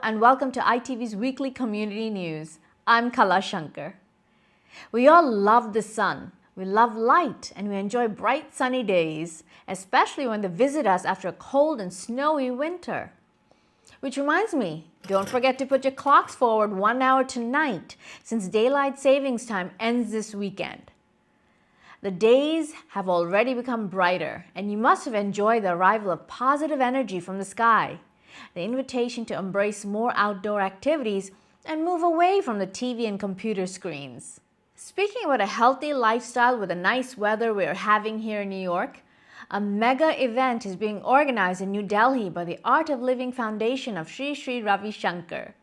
and welcome to ITV's weekly community news. I'm Kala Shankar. We all love the sun, we love light, and we enjoy bright sunny days, especially when they visit us after a cold and snowy winter. Which reminds me, don't forget to put your clocks forward 1 hour tonight, since daylight savings time ends this weekend. The days have already become brighter, and you must have enjoyed the arrival of positive energy from the sky, the invitation to embrace more outdoor activities and move away from the TV and computer screens. Speaking about a healthy lifestyle with the nice weather we are having here in New York, a mega event is being organized in New Delhi by the Art of Living Foundation of Sri Sri Ravi Shankar.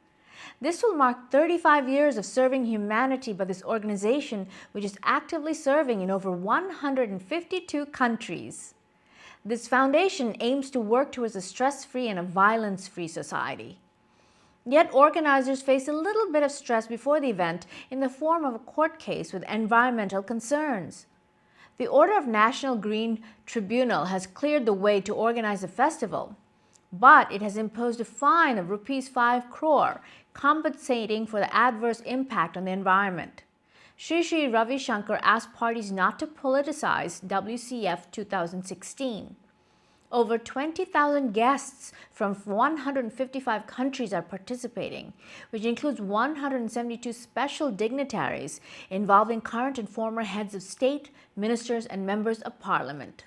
This will mark 35 years of serving humanity by this organization, which is actively serving in over 152 countries. This foundation aims to work towards a stress-free and a violence-free society. Yet organizers face a little bit of stress before the event in the form of a court case with environmental concerns. The Order of National Green Tribunal has cleared the way to organize the festival, but it has imposed a fine of Rs 5 crore, compensating for the adverse impact on the environment. Sri Sri Ravi Shankar asked parties not to politicize WCF 2016. Over 20,000 guests from 155 countries are participating, which includes 172 special dignitaries involving current and former heads of state, ministers, and members of parliament.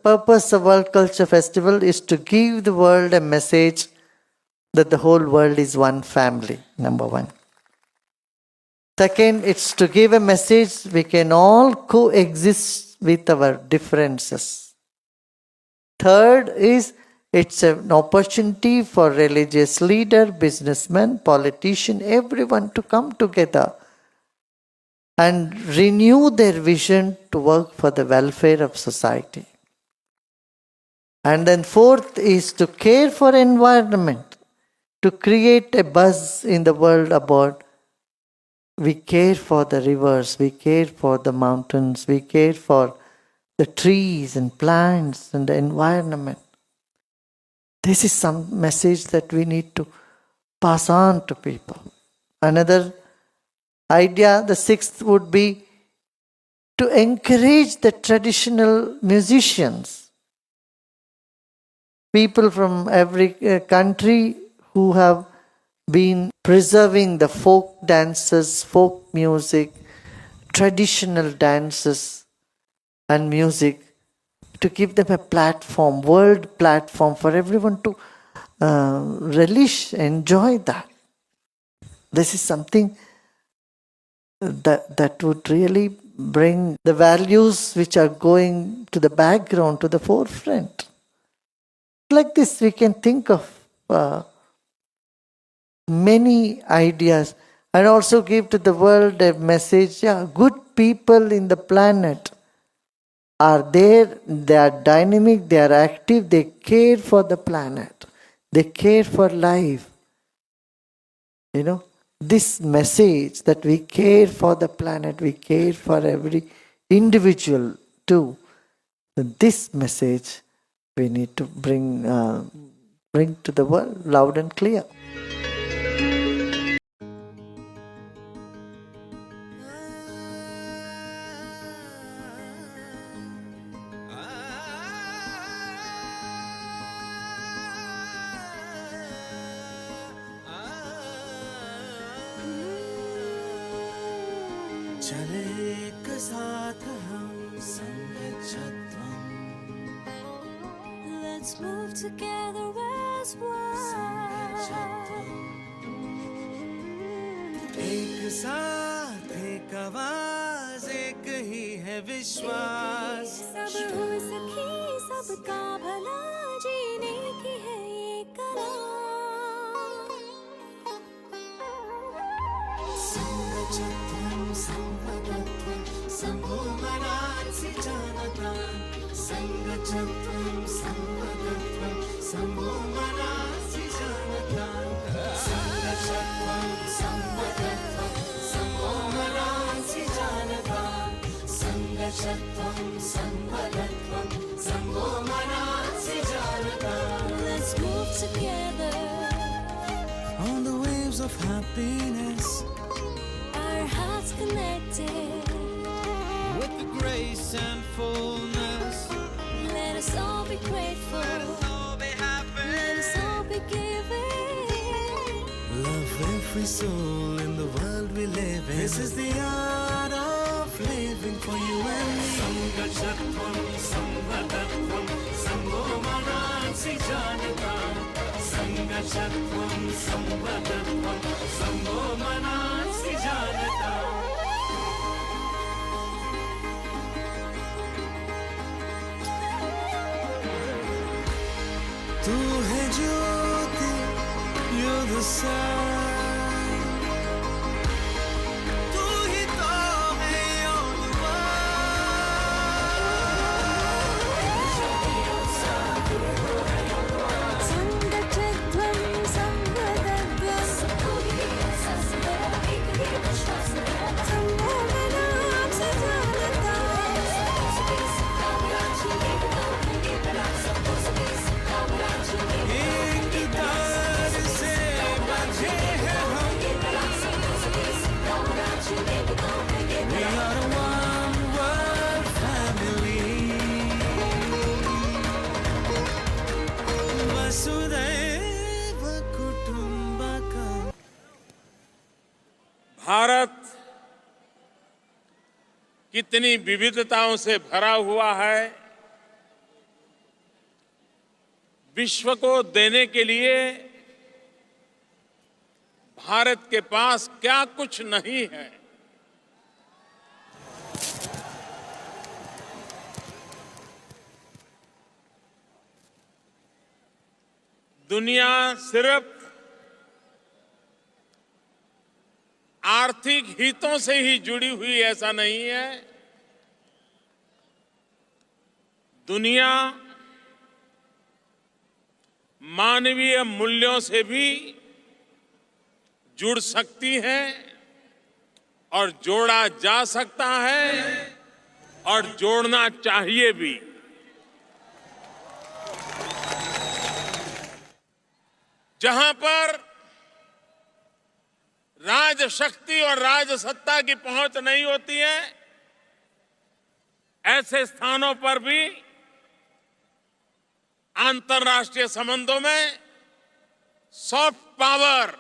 The purpose of World Culture Festival is to give the world a message that the whole world is one family, number one. Second, it's to give a message we can all coexist with our differences. Third is it's an opportunity for religious leader, businessmen, politician, everyone to come together and renew their vision to work for the welfare of society. And then fourth is to care for environment, to create a buzz in the world about we care for the rivers, we care for the mountains, we care for the trees and plants and the environment. This is some message that we need to pass on to people. Another idea, the sixth, would be to encourage the traditional musicians. People from every country who have been preserving the folk dances, folk music, traditional dances and music, to give them a platform, world platform for everyone to relish, enjoy that. This is something that would really bring the values which are going to the background, to the forefront. Like this, we can think of many ideas and also give to the world a message. Yeah, good people in the planet are there, they are dynamic, they are active, they care for the planet, they care for life. You know, this message that we care for the planet, we care for every individual too. This message we need to bring to the world loud and clear. चले एक साथ हम Let's move together as one. एक साथ एक आवाज एक ही है विश्वास सब हो सखी सबका भला जीने की है ये कला संगचत्वं संपदत्वं संभो मनांसि जानता संगचत्वं संपदत्वं संभो मनांसि जानता संगचत्वं संपदत्वं संभो मनांसि जानता संगचत्वं संपदत्वं संभो मनांसि जानता. Let's move together On the waves of happiness our hearts connected with the grace and fullness. let us all be grateful Let us all be happy. let us all be giving Love every soul in the world we live in. This is the art of living for you and me. Sangatvam, samvadatvam, sambho manansi janata. Sangatvam, samvadatvam, sambho manansi janata. तू है ज्योति, you're the sun. तू ही तो है you're the संगठित्वं संवदत्वं संभो मनांसि जानता एक तार से बंधे हैं हम. We are a one world family. वसुधैव कुटुम्बकम्. भारत कितनी विविधताओं से भरा हुआ है, विश्व को देने के लिए भारत के पास क्या कुछ नहीं है. दुनिया सिर्फ आर्थिक हितों से ही जुड़ी हुई ऐसा नहीं है. दुनिया मानवीय मूल्यों से भी जुड़ सकती है और जोड़ा जा सकता है और जोड़ना चाहिए भी. जहां पर राजशक्ति और राजसत्ता की पहुंच नहीं होती है, ऐसे स्थानों पर भी अंतर्राष्ट्रीय संबंधों में सॉफ्ट पावर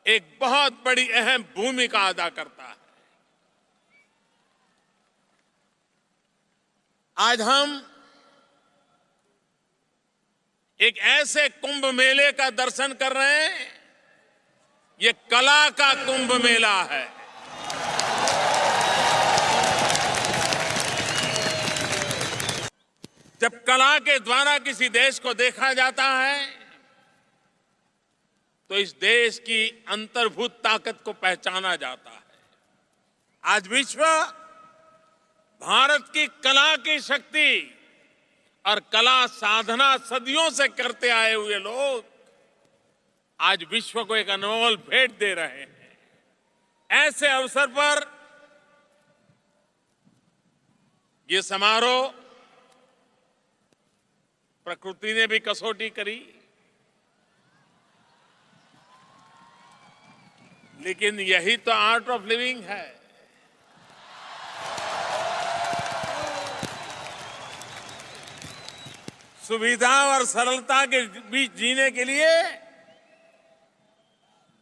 एक बहुत बड़ी अहम भूमिका अदा करता है. आज हम एक ऐसे कुंभ मेले का दर्शन कर रहे हैं, ये कला का कुंभ मेला है. जब कला के द्वारा किसी देश को देखा जाता है तो इस देश की अंतर्भूत ताकत को पहचाना जाता है. आज विश्व भारत की कला की शक्ति और कला साधना सदियों से करते आए हुए लोग आज विश्व को एक अनमोल भेंट दे रहे हैं. ऐसे अवसर पर ये समारोह प्रकृति ने भी कसौटी करी, लेकिन यही तो आर्ट ऑफ लिविंग है. सुविधा और सरलता के बीच जीने के लिए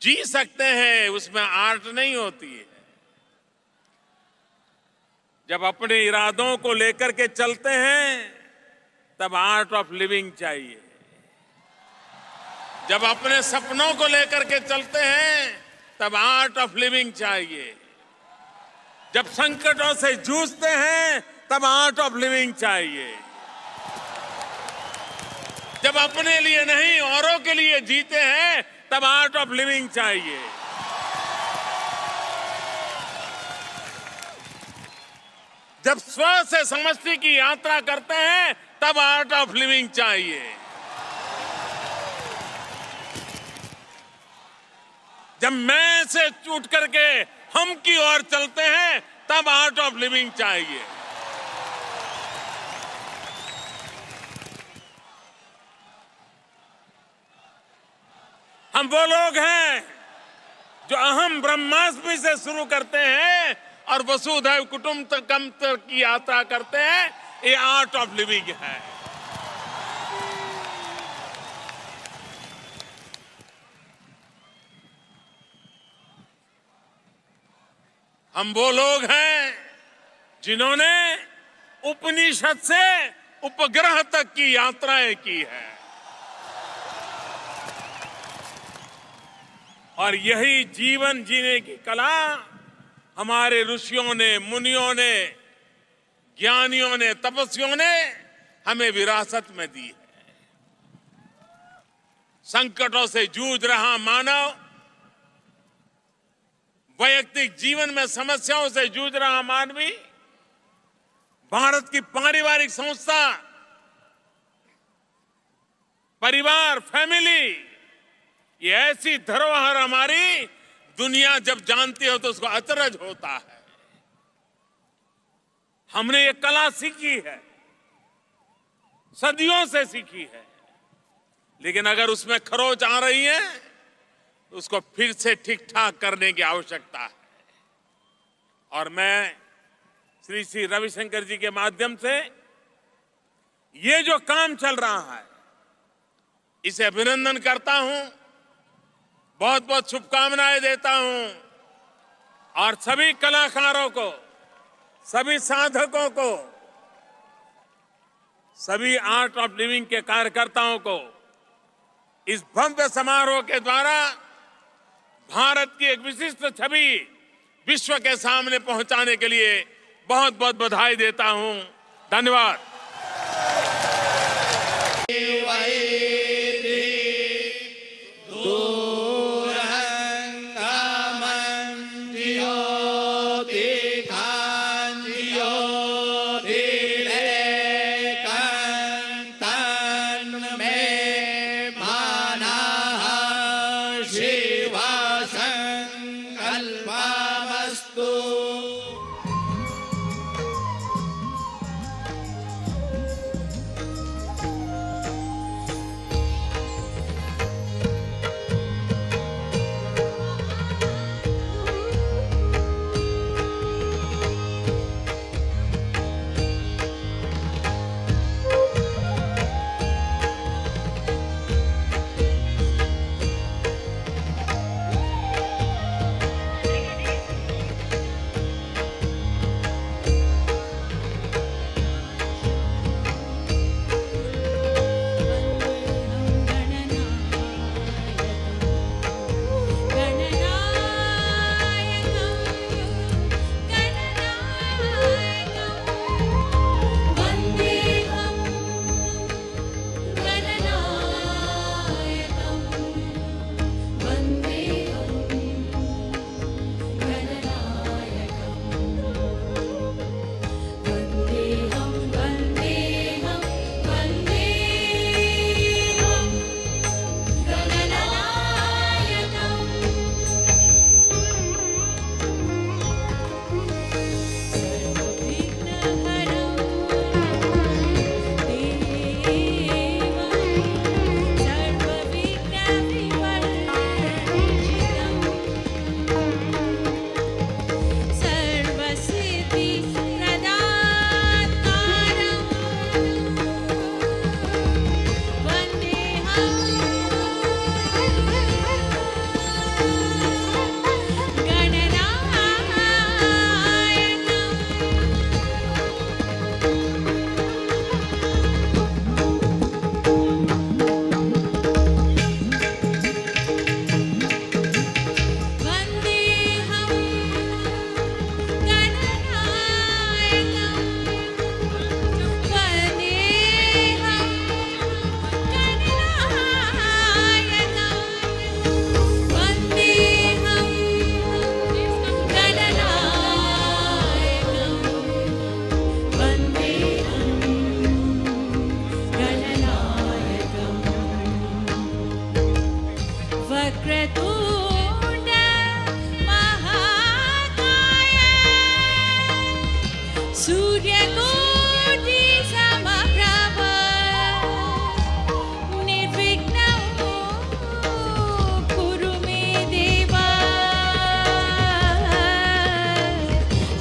जी सकते हैं, उसमें आर्ट नहीं होती है. जब अपने इरादों को लेकर के चलते हैं तब आर्ट ऑफ लिविंग चाहिए। जब अपने सपनों को लेकर के चलते हैं तब आर्ट ऑफ लिविंग चाहिए। जब संकटों से जूझते हैं तब आर्ट ऑफ लिविंग चाहिए। जब अपने लिए नहीं औरों के लिए जीते हैं तब आर्ट ऑफ लिविंग चाहिए। जब स्व से समष्टि की यात्रा करते हैं तब आर्ट ऑफ लिविंग चाहिए। जब मैं से उठ करके हम की ओर चलते हैं तब आर्ट ऑफ लिविंग चाहिए। हम वो लोग हैं जो अहम ब्रह्मास्मि से शुरू करते हैं और वसुधैव कुटुंबकम की यात्रा करते हैं। ये आर्ट ऑफ लिविंग है। हम वो लोग हैं जिन्होंने उपनिषद से उपग्रह तक की यात्राएं की है और यही जीवन जीने की कला हमारे ऋषियों ने, मुनियों ने, ज्ञानियों ने, तपस्वियों ने हमें विरासत में दी है। संकटों से जूझ रहा मानव, वैयक्तिक जीवन में समस्याओं से जूझ रहा मानवी, भारत की पारिवारिक संस्था, परिवार, फैमिली, ये ऐसी धरोहर हमारी दुनिया जब जानती हो तो उसको अचरज होता है। हमने ये कला सीखी है, सदियों से सीखी है, लेकिन अगर उसमें खरोच आ रही है तो उसको फिर से ठीक ठाक करने की आवश्यकता है। और मैं श्री श्री रविशंकर जी के माध्यम से ये जो काम चल रहा है इसे अभिनंदन करता हूं, बहुत बहुत शुभकामनाएं देता हूं और सभी कलाकारों को, सभी साधकों को, सभी आर्ट ऑफ लिविंग के कार्यकर्ताओं को इस भव्य समारोह के द्वारा भारत की एक विशिष्ट छवि विश्व के सामने पहुंचाने के लिए बहुत बहुत बधाई देता हूं। धन्यवाद।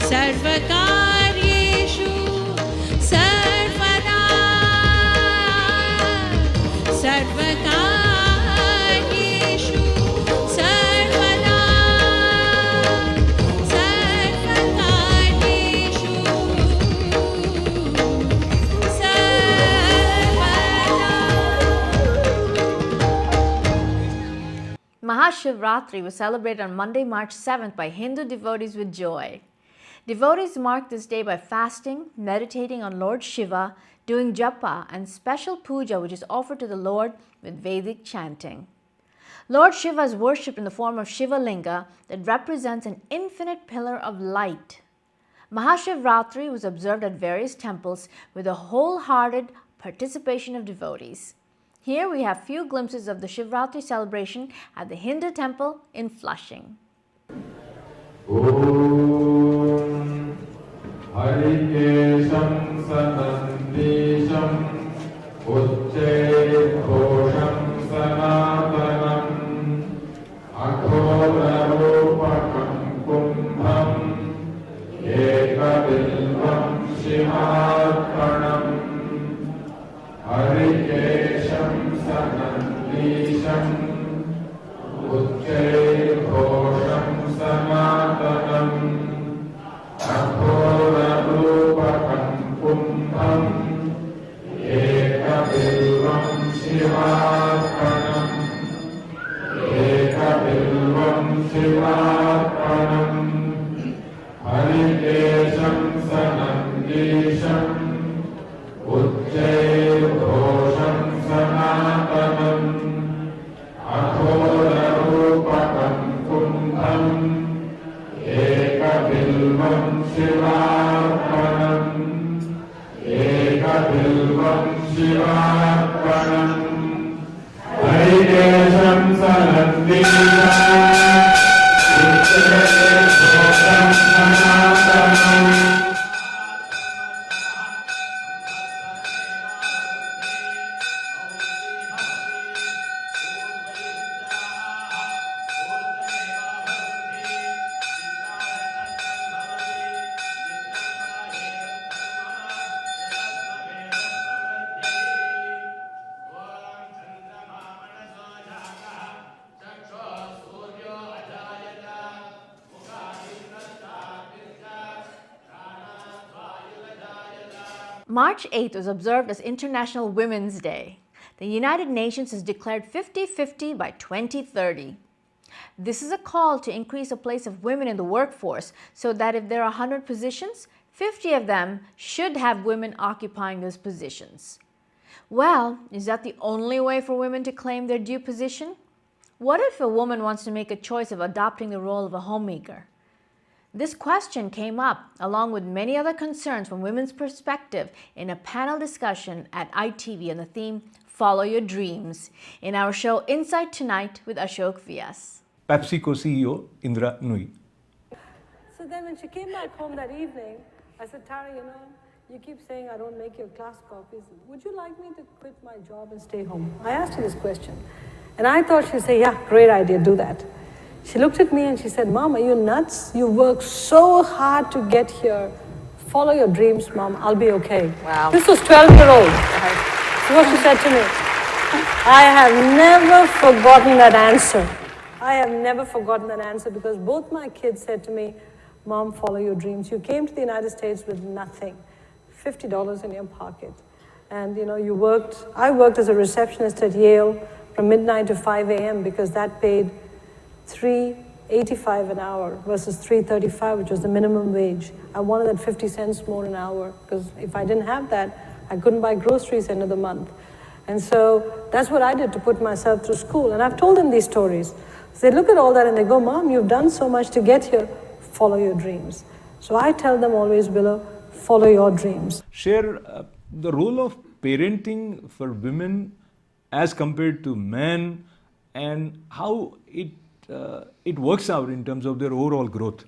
सर्वकार्येषु सर्वदा सर्वकार्येषु सर्वदा सर्वकार्येषु Mahashivratri was celebrated on Monday, March 7th by Hindu devotees with joy. Devotees mark this day by fasting, meditating on Lord Shiva, doing japa and special puja which is offered to the Lord with Vedic chanting. Lord Shiva is worshipped in the form of Shiva Linga that represents an infinite pillar of light. Mahashivratri was observed at various temples with a wholehearted participation of devotees. Here we have few glimpses of the Shivratri celebration at the Hindu temple in Flushing. Om Harikesham Sanandesham Uchche-ghosham Sanatanam Aghorarupakam Kumbham Ekabilvam Shivarpanam Harikesham Sanandesham Uchche-ghosham Sanatanam Aghorarupakam Kumbham Ekabilvam Shivarpanam Ekabilvam Shivarpanam Harikesham Sanandesham Uchche-ghosham Sanatanam Aghorarupakam Kumbham Ekabilvam Shivarpanam Ekabilvam Shivarpanam Harikesham Sanandesham Uchche-ghosham Sanatanam March 8th was observed as International Women's Day. The United Nations has declared 50-50 by 2030. This is a call to increase the place of women in the workforce so that if there are 100 positions, 50 of them should have women occupying those positions. Well, is that the only way for women to claim their due position? What if a woman wants to make a choice of adopting the role of a homemaker? This question came up along with many other concerns from women's perspective in a panel discussion at ITV on the theme Follow Your Dreams in our show Insight Tonight with Ashok Vyas. PepsiCo CEO Indra Nui. So then when she came back home that evening, I said, Tara, you keep saying I don't make your class copies. Would you like me to quit my job and stay home? I asked her this question. And I thought she'd say, yeah, great idea, do that. She looked at me and she said, Mom, are you nuts? You worked so hard to get here. Follow your dreams, Mom. I'll be okay. Wow. This was 12-year-old. This is what she said to me. I have never forgotten that answer. I have never forgotten that answer because both my kids said to me, Mom, follow your dreams. You came to the United States with nothing, $50 in your pocket. And I worked as a receptionist at Yale from midnight to 5 a.m. because that paid $3.85 an hour versus $3.35, which was the minimum wage. I wanted that 50 cents more an hour because if I didn't have that, I couldn't buy groceries end of the month. And so that's what I did to put myself through school. And I've told them these stories. So they look at all that and they go, Mom, you've done so much to get here. Follow your dreams. So I tell them always, Willow, follow your dreams. Share the role of parenting for women as compared to men and how it works out in terms of their overall growth.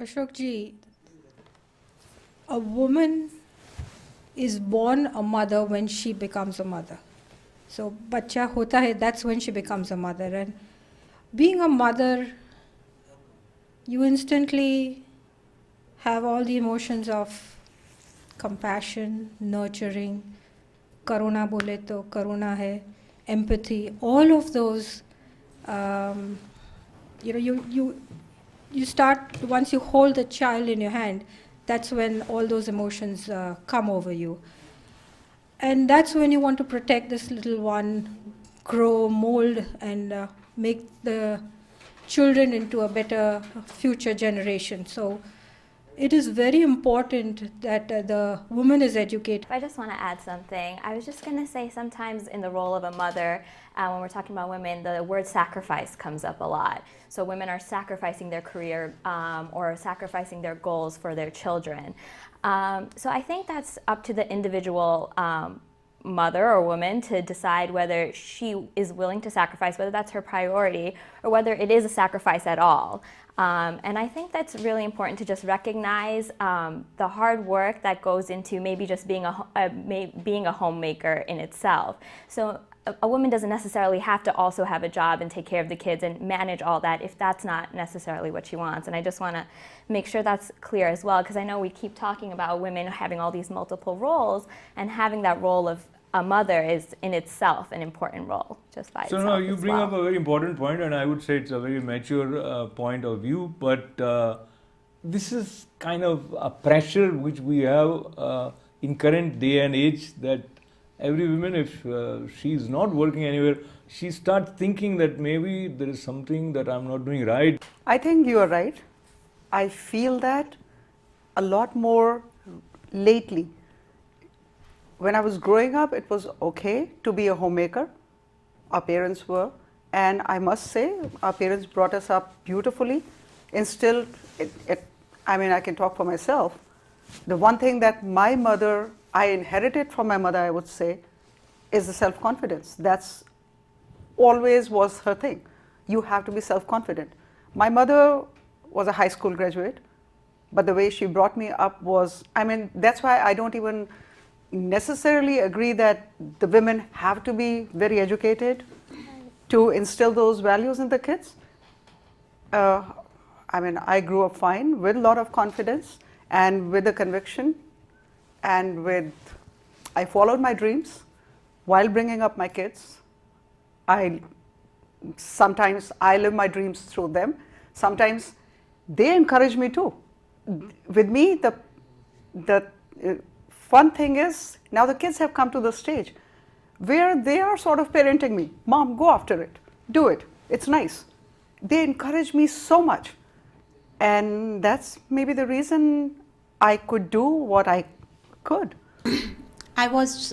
Ashok ji, a woman is born a mother when she becomes a mother. So, bacha hota hai, that's when she becomes a mother. And being a mother, you instantly have all the emotions of compassion, nurturing, karuna bole to karuna hai, empathy, all of those, you start, once you hold the child in your hand, that's when all those emotions come over you. And that's when you want to protect this little one, grow, mold, and make the children into a better future generation. So it is very important that the woman is educated. I just want to add something. I was just going to say sometimes in the role of a mother, when we're talking about women, the word sacrifice comes up a lot. So women are sacrificing their career or sacrificing their goals for their children. So I think that's up to the individual mother or woman to decide whether she is willing to sacrifice, whether that's her priority, or whether it is a sacrifice at all. And I think that's really important to just recognize the hard work that goes into maybe just being a homemaker in itself. So a woman doesn't necessarily have to also have a job and take care of the kids and manage all that if that's not necessarily what she wants. And I just want to make sure that's clear as well, because I know we keep talking about women having all these multiple roles, and having that role of a mother is in itself an important role just by itself. So now you bring well. up a very important point, and I would say it's a very mature point of view, but this is kind of a pressure which we have in current day and age, that every woman, if she is not working anywhere, she starts thinking that maybe there is something that I'm not doing right. I think you are right. I feel that a lot more lately. When I was growing up, it was okay to be a homemaker. Our parents were. And I must say, our parents brought us up beautifully, instilled, I can talk for myself. The one thing that I inherited from my mother, I would say, is the self-confidence. That's always was her thing. You have to be self-confident. My mother was a high school graduate, but the way she brought me up was, that's why I don't even necessarily agree that the women have to be very educated to instill those values in the kids. I grew up fine with a lot of confidence and with a conviction, and I followed my dreams while bringing up my kids. Sometimes I live my dreams through them. Sometimes they encourage me too. With me, the fun thing is, now the kids have come to the stage where they are sort of parenting me. Mom, go after it. Do it. It's nice. They encourage me so much. And that's maybe the reason I could do what I could. I was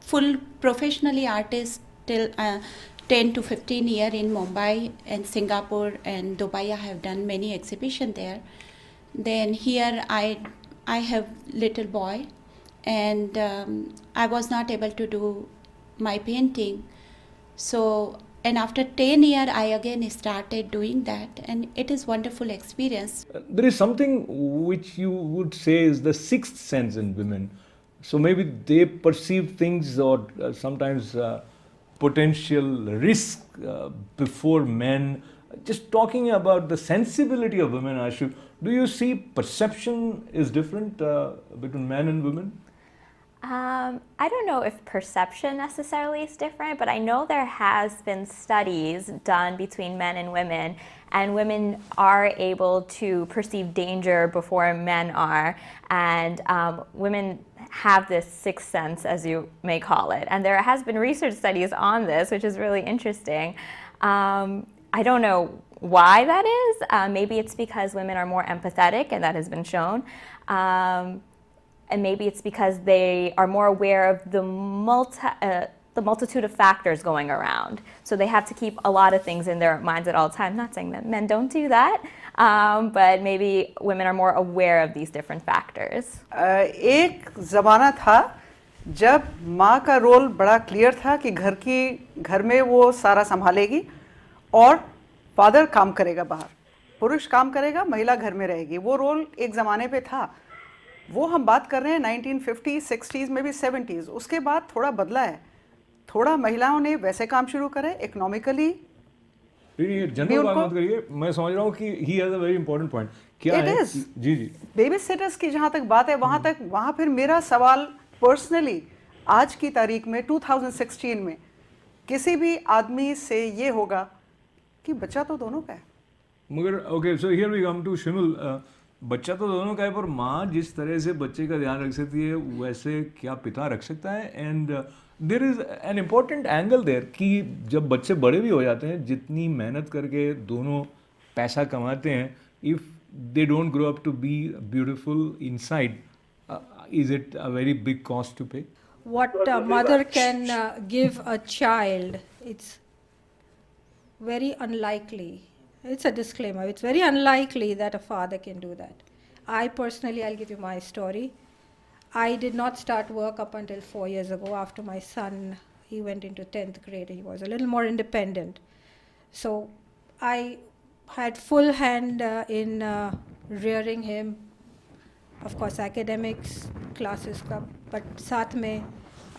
full professionally artist till 10 to 15 years in Mumbai and Singapore and Dubai. I have done many exhibitions there. Then here I have little boy, and I was not able to do my painting. So, and after 10 years, I again started doing that, and it is wonderful experience. There is something which you would say is the sixth sense in women. So maybe they perceive things or sometimes potential risk before men. Just talking about the sensibility of women, Ashu, do you see perception is different between men and women? I don't know if perception necessarily is different, but I know there has been studies done between men and women are able to perceive danger before men are, and women have this sixth sense, as you may call it, and there has been research studies on this, which is really interesting. I don't know why that is. Maybe it's because women are more empathetic, and that has been shown. And maybe it's because they are more aware of the multitude of factors going around. So they have to keep a lot of things in their minds at all times. Not saying that men don't do that, but maybe women are more aware of these different factors. एक ज़माना था जब माँ का role बड़ा clear था कि घर में वो सारा संभालेगी और फादर काम करेगा बाहर, पुरुष काम करेगा, महिला घर में रहेगी. वो रोल एक ज़माने पे था. वो हम बात कर रहे हैं 1950s, 60s में भी 70s. उसके बाद थोड़ा बदला है. थोड़ा महिलाओं ने वैसे काम शुरू करे, इकोनॉमिकली ये जनरल बात मत करिए, मैं समझ रहा हूँ कि he has a very important point. क्या It है is. जी जी बेबी सिटर्स की जहाँ तक बात है वहाँ फिर मेरा सवाल पर्सनली आज की तारीख में 2016 में किसी भी आदमी से ये होगा कि बच्चा तो दोनों का है. मगर okay, so here we come to Shimul. बच्चा तो दोनों का है, पर माँ जिस तरह से बच्चे का ध्यान रख सकती है वैसे क्या पिता रख सकता है? And there is an important angle there कि जब बच्चे बड़े भी हो जाते हैं, जितनी मेहनत करके दोनों पैसा कमाते हैं, if they don't grow up to be beautiful inside, is it a very big cost to pay? What a mother can give a child, it's very unlikely. It's a disclaimer. It's very unlikely that a father can do that. I personally, I'll give you my story. I did not start work up until 4 years ago. After my son, he went into 10th grade. He was a little more independent. So I had full hand in rearing him. Of course, academics, classes का, but साथ में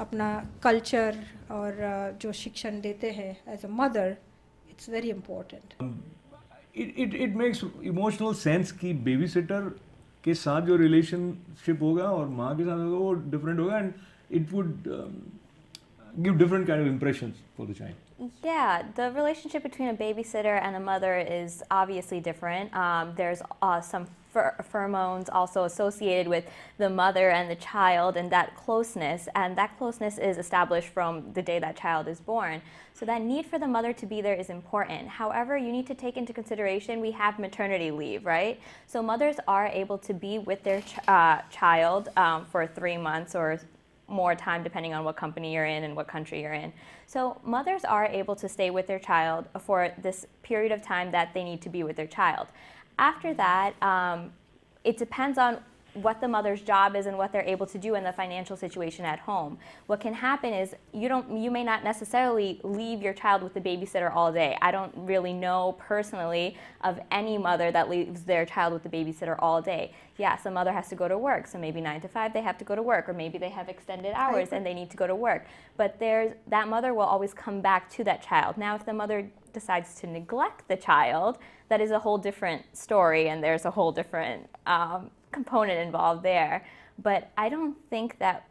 अपना culture और जो शिक्षण देते हैं as a mother, it's very important. It makes emotional sense कि babysitter के साथ जो relationship होगा और माँ के साथ होगा वो different होगा, and it would give different kind of impressions for the child. Yeah, the relationship between a babysitter and a mother is obviously different. There's some pheromones also associated with the mother and the child, and that closeness is established from the day that child is born. So that need for the mother to be there is important. However, you need to take into consideration we have maternity leave, right? So mothers are able to be with their child for 3 months or more time depending on what company you're in and what country you're in. So mothers are able to stay with their child for this period of time that they need to be with their child. After that, it depends on what the mother's job is and what they're able to do in the financial situation at home. What can happen is you may not necessarily leave your child with the babysitter all day. I don't really know personally of any mother that leaves their child with the babysitter all day. Yes, a mother has to go to work, so maybe 9 to 5 they have to go to work, or maybe they have extended hours and they need to go to work. But that mother will always come back to that child. Now, if the mother decides to neglect the child, that is a whole different story, and there's a whole different component involved there. But I don't think that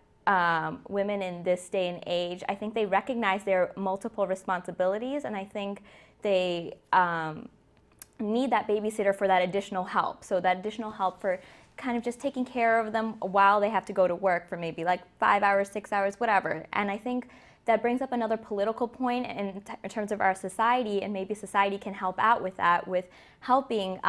women in this day and age, I think they recognize their multiple responsibilities, and I think they need that babysitter for that additional help. So that additional help for kind of just taking care of them while they have to go to work for maybe like 5 hours, 6 hours, whatever. And I think that brings up another political point in terms of our society, and maybe society can help out with that, with helping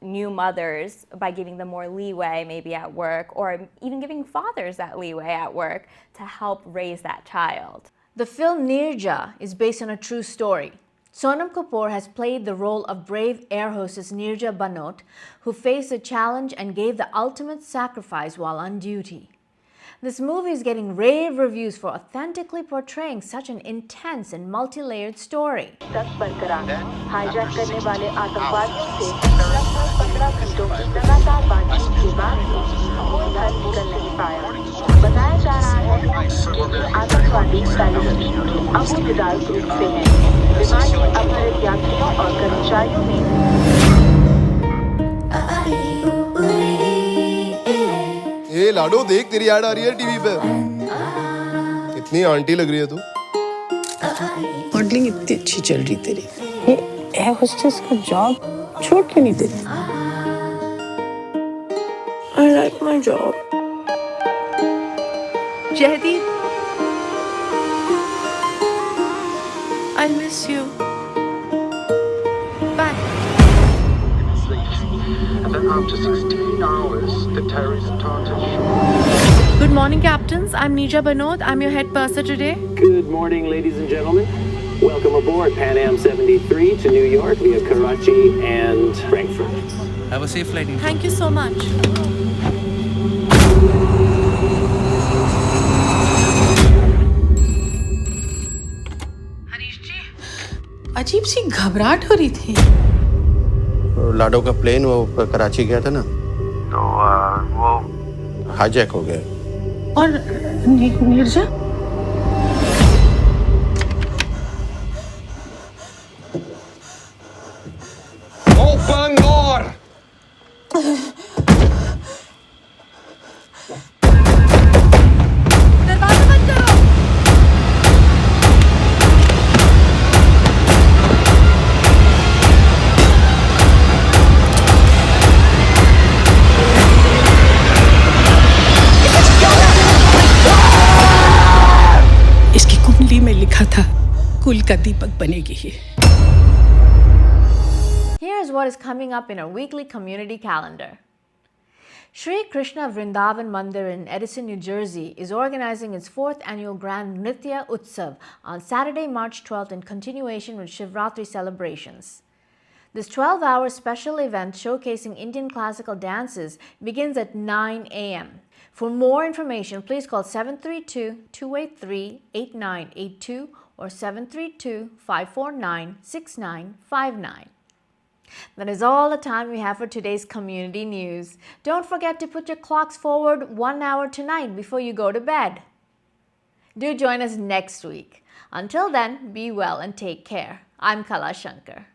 new mothers by giving them more leeway maybe at work, or even giving fathers that leeway at work to help raise that child. The film Nirja is based on a true story. Sonam Kapoor has played the role of brave air hostess Nirja Banot, who faced a challenge and gave the ultimate sacrifice while on duty. This movie is getting rave reviews for authentically portraying such an intense and multi-layered story. Hijack करने वाले आतंकवादियों से लगभग 15 घंटों की लगातार बातचीत के बाद कोई हल निकल नहीं पाया. बताया जा रहा है कि ये आतंकवादी पैलेस्टीन के अबू बिदाल ग्रुप से हैं. विमान के अपहृत यात्रियों और कर्मचारियों में ये लाडो देख, तेरी ऐड आ रही है टीवी पे. कितनी आंटी लग रही है तू. मॉडलिंग इतनी अच्छी चल रही तेरी, ये एयर होस्टेस का जॉब छोड़ क्यों नहीं देती? I like my job. Jaideep, I miss you. Bye. And then after 16 hours, the terrorist started. Good morning, captains. I'm Nirja Banot. I'm your head purser today. Good morning, ladies and gentlemen. Welcome aboard Pan Am 73 to New York via Karachi and Frankfurt. Have a safe flight. Thank you so much. अजीब सी घबराहट हो रही थी. लाडो का plane वो कराची गया था ना, तो वो हाईजैक हो गया. और नीरजा का दीपक बनेगी ही। Here's what is coming up in our weekly community calendar. Sri Krishna Vrindavan Mandir in Edison, New Jersey is organizing its 4th annual Grand Nritya Utsav on Saturday, March 12th in continuation with Shivratri celebrations. This 12-hour special event showcasing Indian classical dances begins at 9 a.m. For more information, please call 732-283-8982 or 732-549-6959. That is all the time we have for today's community news. Don't forget to put your clocks forward 1 hour tonight before you go to bed. Do join us next week. Until then, be well and take care. I'm Kala Shankar.